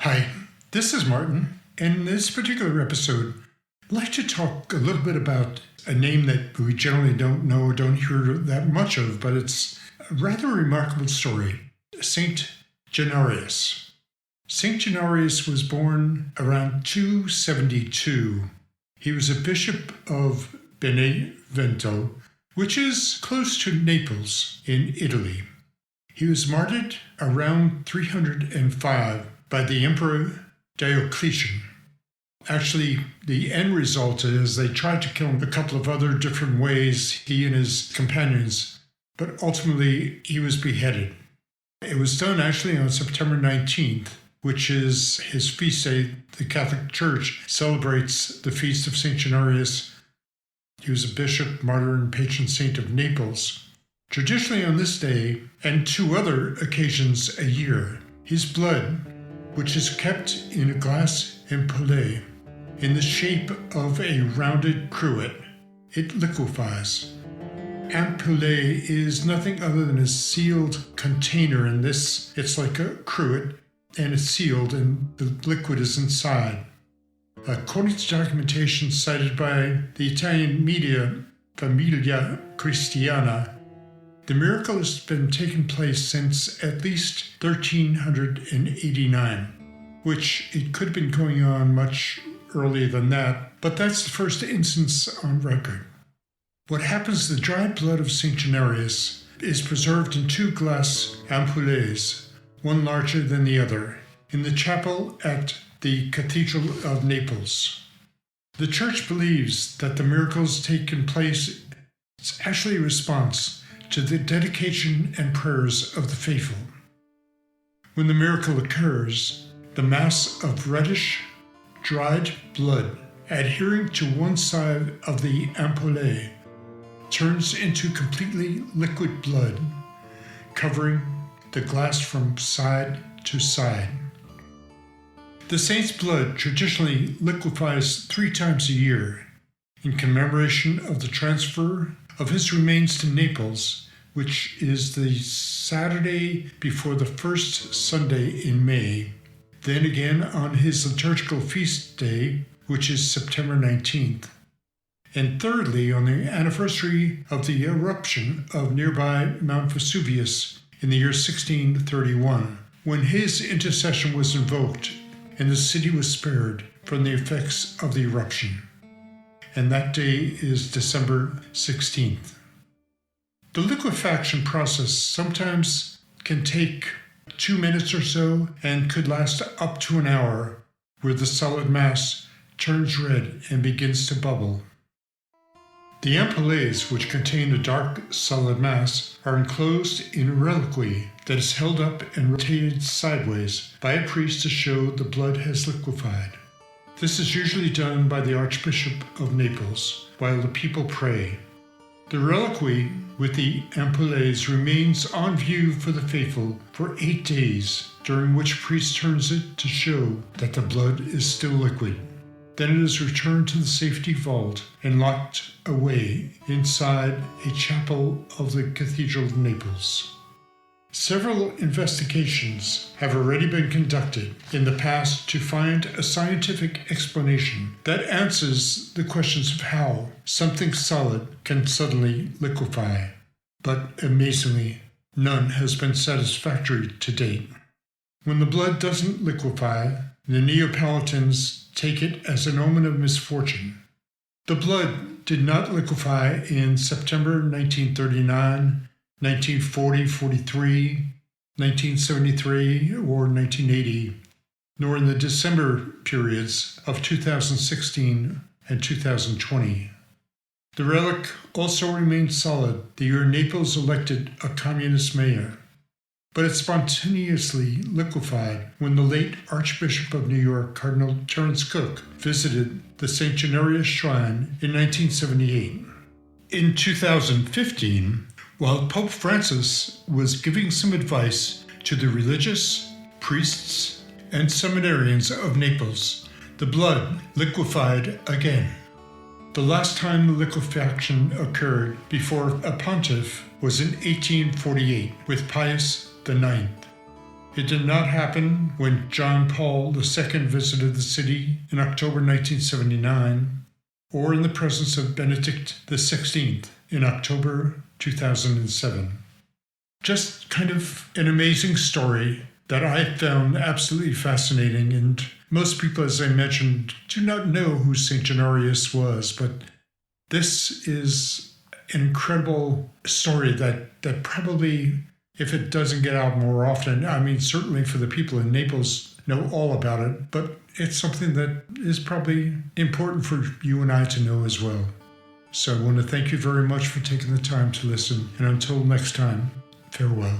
Hi, this is Martin, and in this particular episode, I'd like to talk a little bit about a name that we generally don't know or don't hear that much of, but it's a rather remarkable story. Saint Januarius. Saint Januarius was born around 272. He was a bishop of Benevento, which is close to Naples in Italy. He was martyred around 305 by the Emperor Diocletian. Actually, the end result is they tried to kill him a couple of other different ways, he and his companions, but ultimately he was beheaded. It was done actually on September 19th, which is his feast day. The Catholic Church celebrates the feast of St. Januarius. He was a bishop, martyr, and patron saint of Naples. Traditionally on this day, and two other occasions a year, his blood, which is kept in a glass ampullae in the shape of a rounded cruet, it liquefies. Ampullae is nothing other than a sealed container. In this, it's like a cruet, and it's sealed, and the liquid is inside. According to documentation cited by the Italian media Famiglia Cristiana, the miracle has been taking place since at least 1389, which it could have been going on much earlier than that, but that's the first instance on record. What happens, the dried blood of St. Januarius is preserved in two glass ampoules, one larger than the other, in the chapel at the Cathedral of Naples. The Church believes that the miracles taking place is actually a response to the dedication and prayers of the faithful. When the miracle occurs, the mass of reddish, dried blood adhering to one side of the ampullae turns into completely liquid blood, covering the glass from side to side. The saint's blood traditionally liquefies 3 times a year in commemoration of the transfer of his remains to Naples, which is the Saturday before the first Sunday in May, then again on his liturgical feast day, which is September 19th, and thirdly on the anniversary of the eruption of nearby Mount Vesuvius in the year 1631, when his intercession was invoked and the city was spared from the effects of the eruption. And that day is December 16th. The liquefaction process sometimes can take 2 minutes or so and could last up to an hour, where the solid mass turns red and begins to bubble. The ampoules, which contain a dark solid mass, are enclosed in a reliquary that is held up and rotated sideways by a priest to show the blood has liquefied. This is usually done by the Archbishop of Naples while the people pray. The reliquary with the ampoules remains on view for the faithful for 8 days, during which priest turns it to show that the blood is still liquid. Then it is returned to the safety vault and locked away inside a chapel of the Cathedral of Naples. Several investigations have already been conducted in the past to find a scientific explanation that answers the questions of how something solid can suddenly liquefy, but amazingly, none has been satisfactory to date. When the blood doesn't liquefy, the Neapolitans take it as an omen of misfortune. The blood did not liquefy in September 1939, 1940, 43, 1973, or 1980, nor in the December periods of 2016 and 2020. The relic also remained solid the year Naples elected a communist mayor, but it spontaneously liquefied when the late Archbishop of New York, Cardinal Terence Cook, visited the St. Januarius Shrine in 1978. In 2015, while Pope Francis was giving some advice to the religious, priests, and seminarians of Naples, the blood liquefied again. The last time the liquefaction occurred before a pontiff was in 1848 with Pius IX. It did not happen when John Paul II visited the city in October 1979, or in the presence of Benedict XVI in October 2007. Just kind of an amazing story that I found absolutely fascinating, and most people, as I mentioned, do not know who St. Januarius was, but this is an incredible story that probably, if it doesn't get out more often, I mean, certainly for the people in Naples know all about it, but it's something that is probably important for you and I to know as well. So I want to thank you very much for taking the time to listen, and until next time, farewell.